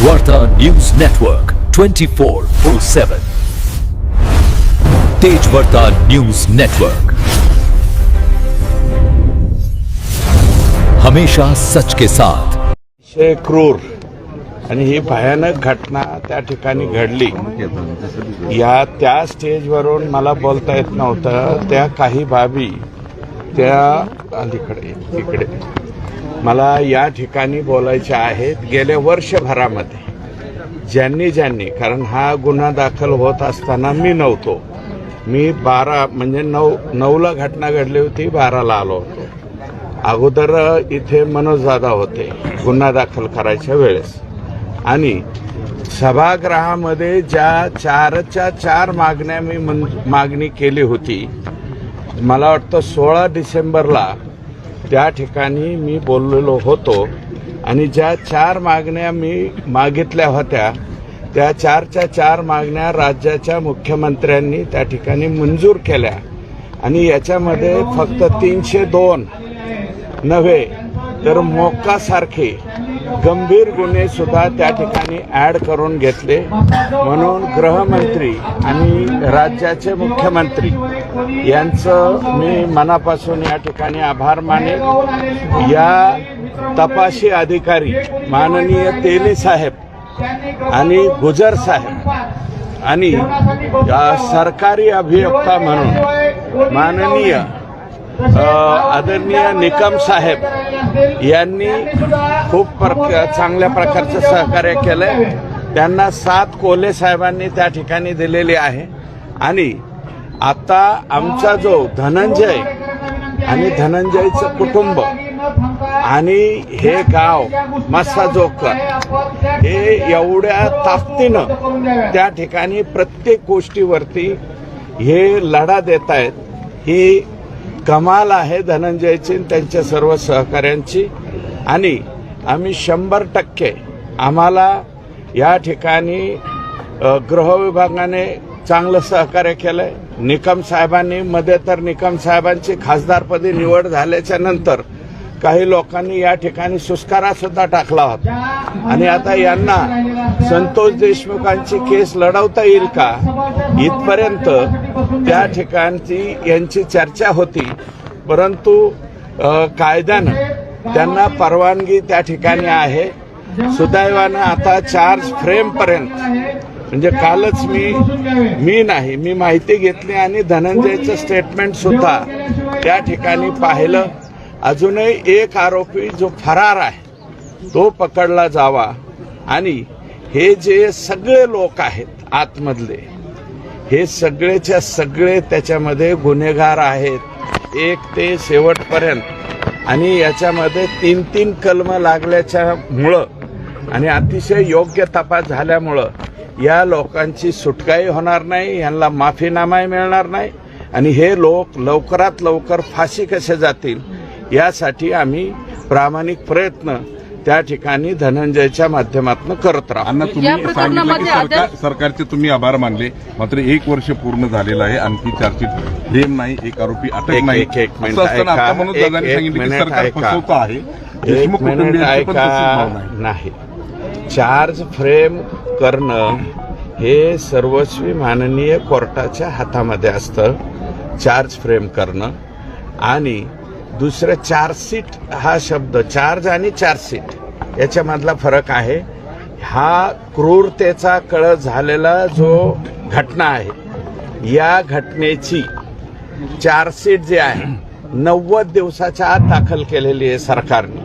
वार्ता news network 24/7 तेज वार्ता न्यूज नेटवर्क हमेशा सच के साथ। क्रूर आणि ही भयानक घटना त्या ठिकाणी घडली। त्या स्टेजवरून मला बोलता येत नव्हतं। त्या काही बाबी त्या अलीकडे इकडे मला या ठिकाणी बोलायच्या आहेत। गेल्या वर्षभरामध्ये ज्यांनी कारण हा गुन्हा दाखल होत असताना मी नव्हतो। मी 12 म्हणजे 9ला घटना घडली होती, 12ला आलो होतो। अगोदर इथे मनोज दादा होते गुन्हा दाखल करायच्या वेळेस। आणि सभागृहामध्ये ज्या 4 मागण्या मी मागणी केली होती, मला वाटतं 16 डिसेंबरला त्या ठिकाणी मी बोललेलो होतो। आणि ज्या 4 मागण्या मी मागितल्या होत्या त्या 4च्या मागण्या राज्याच्या मुख्यमंत्र्यांनी त्या ठिकाणी मंजूर केल्या। आणि याच्यामध्ये फक्त 302 नव्हे तर मोक्कासारखे गंभीर गुन्हे सुद्धा त्या ठिकाणी ॲड करून घेतले। म्हणून गृहमंत्री आणि राज्याचे मुख्यमंत्री यांचं मी मनापासून या ठिकाणी आभार मानेन। या तपासी अधिकारी माननीय तेली साहेब आणि गुजर साहेब आणि सरकारी अभियोक्ता म्हणून माननीय आदरणीय निकम साहेब यांनी खूप चांगल्या प्रकारचं सहकार्य केलंय। त्यांना 7 कोल्हे साहेबांनी त्या ठिकाणी दिलेली आहे। आणि आता आमचा जो धनंजय आणि धनंजयचं कुटुंब आणि हे गाव मस्साजोकर हे एवढ्या ताकदीनं त्या ठिकाणी प्रत्येक गोष्टीवरती हे लढा देत आहेत, ही कमाल आहे धनंजयची त्यांच्या सर्व सहकाऱ्यांची। आणि आम्ही 100% आम्हाला या ठिकाणी गृह विभागाने चांगलं सहकार्य केलंय। निकम साहेबांनी मध्ये तर निकम साहेबांची खासदारपदी निवड झाल्याच्या नंतर काही लोकांनी या ठिकाणी सुस्कारा सुद्धा टाकला होता। आणि आता यांना संतोष देशमुखांची केस लढवता येईल का इथपर्यंत त्या ठिकाणची यांची चर्चा होती। परंतु कायद्यानं त्यांना परवानगी त्या ठिकाणी आहे। सुदैवानं आता चार्ज फ्रेम पर्यंत म्हणजे कालच मी माहिती घेतली आणि धनंजयचं स्टेटमेंट सुद्धा त्या ठिकाणी पाहिलं। अजूनही एक आरोपी जो फरार आहे तो पकडला जावा। आणि हे जे सगळे लोक आहेत आतमधले हे सगळेच्या सगळे त्याच्यामध्ये गुन्हेगार आहेत, एक ते शेवटपर्यंत। आणि याच्यामध्ये 3 कलम लागल्याच्यामुळं आणि अतिशय योग्य तपास झाल्यामुळं या लोकांची सुटकाही होणार नाही, यांना माफीनामाही मिळणार नाही। आणि हे लोक लवकरात लवकर फाशी कसे जातील यासाठी आम्ही प्रामाणिक प्रयत्न त्या ठिकाणी धनंजयच्या माध्यमातून करत राहू। तुम्ही सांगितलं की सरकारचे तुम्ही आभार मानले, मात्र 1 वर्ष पूर्ण झालेलं आहे, आणखी चार्जशीट फ्रेम नाही, एक आरोपी अटक नाही। एक मिनिट ऐका नाही, चार्ज फ्रेम करणं हे सर्वस्वी माननीय कोर्टाच्या हातामध्ये असतं, चार्ज फ्रेम करणं। आणि दुसरं चार्जशीट हा शब्द चार्ज आणि चार्जशीट याच्यामधला फरक आहे। हा क्रूरतेचा कळस झालेला जो घटना आहे या घटनेची चार्जशीट जी आहे 90 दिवसाच्या आत दाखल केलेली आहे सरकारने।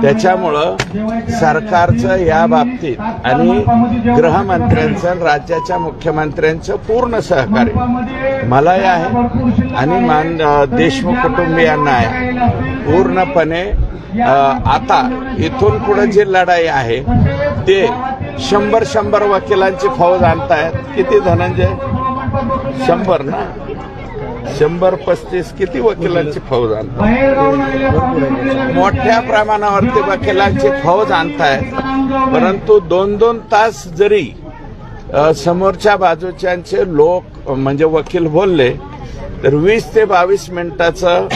त्याच्यामुळं सरकारचं या बाबतीत आणि गृहमंत्र्यांचं राज्याच्या मुख्यमंत्र्यांचं पूर्ण सहकार्य मलाही आहे आणि देशमुख कुटुंबियांना आहे पूर्णपणे। आता इथून पुढे जी लढाई आहे ते 100 वकिलांची फौज आणतायत। किती धनंजय? 100 ना, 135 किती वकिलांची फौज आणतायत? मोठ्या प्रमाणावरती वकिलांची फौज आणतायत। परंतु 2-2 तास जरी समोरच्या बाजूच्यांचे लोक म्हणजे वकील बोलले तर 20 ते 22 मिनिटाचं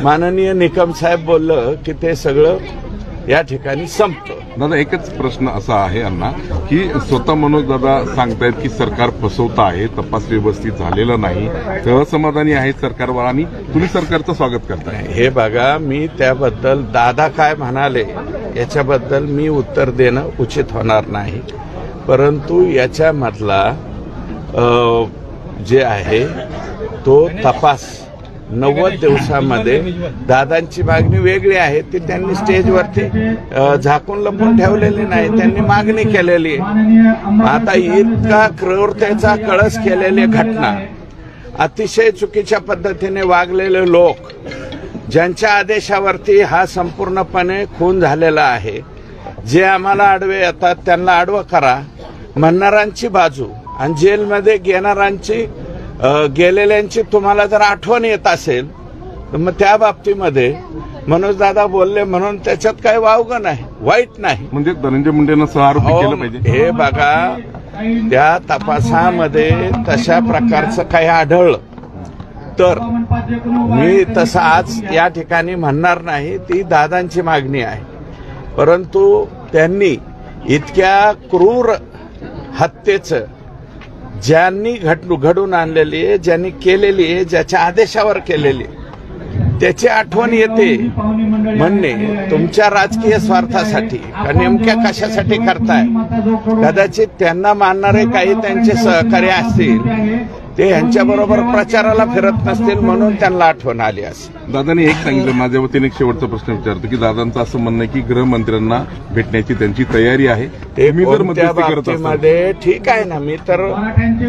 माननीय निकम साहेब बोललं की ते सगळं या ठिकाणी संपतो. दादा एकच प्रश्न असा आहे अण्णा की स्वतः मनोज दादा सांगतायत की सरकार फसवतं आहे, तपास व्यवस्थित झालेला नाही, तर असमाधानी आहे सरकारवर आणि तुम्ही सरकारचं स्वागत करताय. हे बघा, मी त्याबद्दल दादा काय म्हणाले याच्याबद्दल मी उत्तर देणं उचित होणार नाही, परंतु याच्यामधला जे आहे तो तपास 90 दिवसामध्ये दादांची मागणी वेगळी आहे. ती त्यांनी स्टेजवरती झाकून लपून ठेवलेली नाही, त्यांनी मागणी केलेली आहे. आता इतका क्रूरतेचा कळस केलेली घटना, अतिशय चुकीच्या पद्धतीने वागलेले लोक, ज्यांच्या आदेशावरती हा संपूर्णपणे खून झालेला आहे, जे आम्हाला आडवे येतात त्यांना आडवं करा म्हणणाऱ्यांची बाजू आणि जेलमध्ये गेलेल्यांची तुम्हाला जर आठवण येत असेल तर मग त्या बाबतीमध्ये मनोज दादा बोलले म्हणून त्याच्यात काही वावगं नाही, वाईट नाही. म्हणजे धनंजय मुंडेंना सहआरोपी केलं पाहिजे. हे बघा, त्या तपासामध्ये तशा प्रकारचं काही आढळलं तर मी तसं आज या ठिकाणी म्हणणार नाही, ती दादांची मागणी आहे. परंतु त्यांनी इतक्या क्रूर हत्येचं ज्यांनी घडून आणलेली आहे, ज्यांनी केलेली आहे, ज्याच्या आदेशावर केलेली त्याची आठवण येते म्हणणे तुमच्या राजकीय स्वार्थासाठी का नेमक्या कशासाठी करताय. कदाचित त्यांना मानणारे काही त्यांचे सहकारी असतील, ते यांच्याबरोबर प्रचाराला फिरत नसतील म्हणून त्यांना आठवण आली असेल. दादांनी एक सांगितलं, माझ्या वतीने एक शेवटचा प्रश्न विचारतो की दादांचं असं म्हणणं आहे की गृहमंत्र्यांना भेटण्याची त्यांची तयारी आहे. ते कोणत्या बाबतीमध्ये ठीक आहे ना, मी तर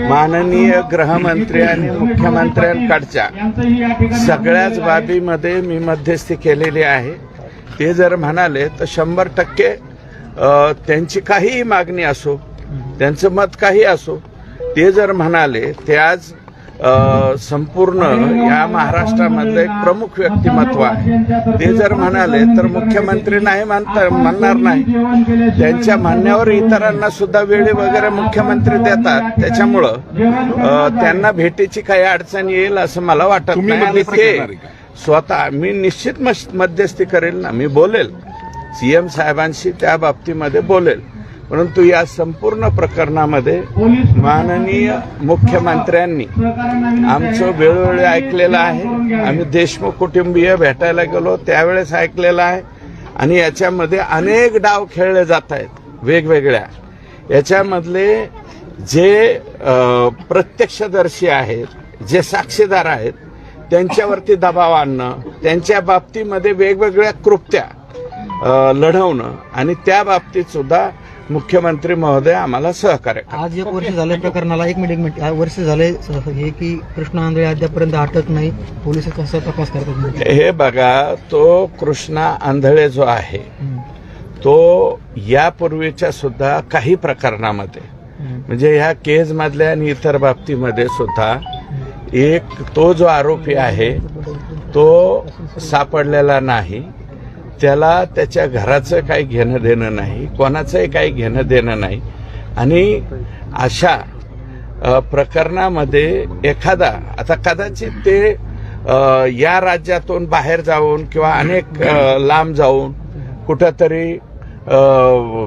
माननीय गृहमंत्री आणि मुख्यमंत्र्यांकडच्या सगळ्याच बाबीमध्ये मी मध्यस्थी केलेली आहे. ते जर म्हणाले तर 100% त्यांची काहीही मागणी असो, त्यांचं मत काही असो, ते जर म्हणाले, ते आज संपूर्ण या महाराष्ट्रामधलं एक प्रमुख व्यक्तिमत्व आहे, ते जर म्हणाले तर मुख्यमंत्री नाही म्हणणार नाही. त्यांच्या म्हणण्यावर इतरांना सुद्धा वेळी वगैरे मुख्यमंत्री देतात, त्याच्यामुळं त्यांना भेटीची काही अडचण येईल असं मला वाटत नाही. आणि ते स्वतः मी निश्चित मध्यस्थी करेल ना, मी बोलेल सीएम साहेबांशी त्या बाबतीमध्ये बोलेल. परंतु या संपूर्ण प्रकरणामध्ये माननीय मुख्यमंत्र्यांनी आमचं वेळोवेळी ऐकलेलं आहे. आम्ही देशमुख कुटुंबीय भेटायला गेलो त्यावेळेस ऐकलेलं आहे. आणि याच्यामध्ये अनेक डाव खेळले जात आहेत वेगवेगळ्या. याच्यामधले जे प्रत्यक्षदर्शी आहेत, जे साक्षीदार आहेत, त्यांच्यावरती दबाव आणणं, त्यांच्या बाबतीमध्ये वेगवेगळ्या कृत्या लढवणं आणि त्या बाबतीत सुद्धा मुख्यमंत्री महोदय आम्हाला सहकार्य करतात. आज 1 वर्ष झाले प्रकरणाला, एक मिनिट वर्ष झाले हे की कृष्णा आंधळे अद्यापर्यंत अटक नाही, पोलीस कसा तपास करतात. हे बघा, तो कृष्णा आंधळे जो आहे तो यापूर्वीच्या सुद्धा काही प्रकरणामध्ये म्हणजे ह्या केज मधल्या आणि इतर बाबतीमध्ये सुद्धा एक तो जो आरोपी आहे तो सापडलेला नाही. त्याला त्याच्या घराचं काही घेणं देणं नाही, कोणाचंही काही घेणं देणं नाही. आणि अशा प्रकरणामध्ये एखादा आता कदाचित ते या राज्यातून बाहेर जाऊन किंवा अनेक लांब जाऊन कुठंतरी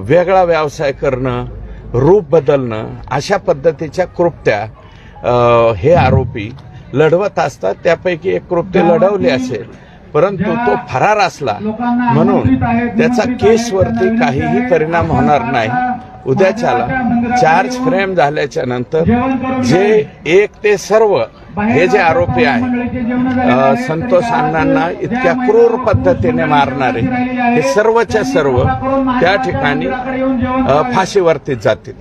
वेगळा व्यवसाय करणं, रूप बदलणं, अशा पद्धतीच्या कृत्या हे आरोपी लढवत असतात. त्यापैकी एक कृत्य लढवले असेल, परंतु तो फरार असला म्हणून त्याचा केसवरती काहीही परिणाम होणार नाही. उद्याच्याला चार्ज फ्रेम झाल्याच्या नंतर जे एक ते सर्व हे जे आरोपी आहेत, संतोष अण्णांना इतक्या क्रूर पद्धतीने मारणारे, हे सर्वच्या सर्व त्या ठिकाणी फाशीवरती जातील.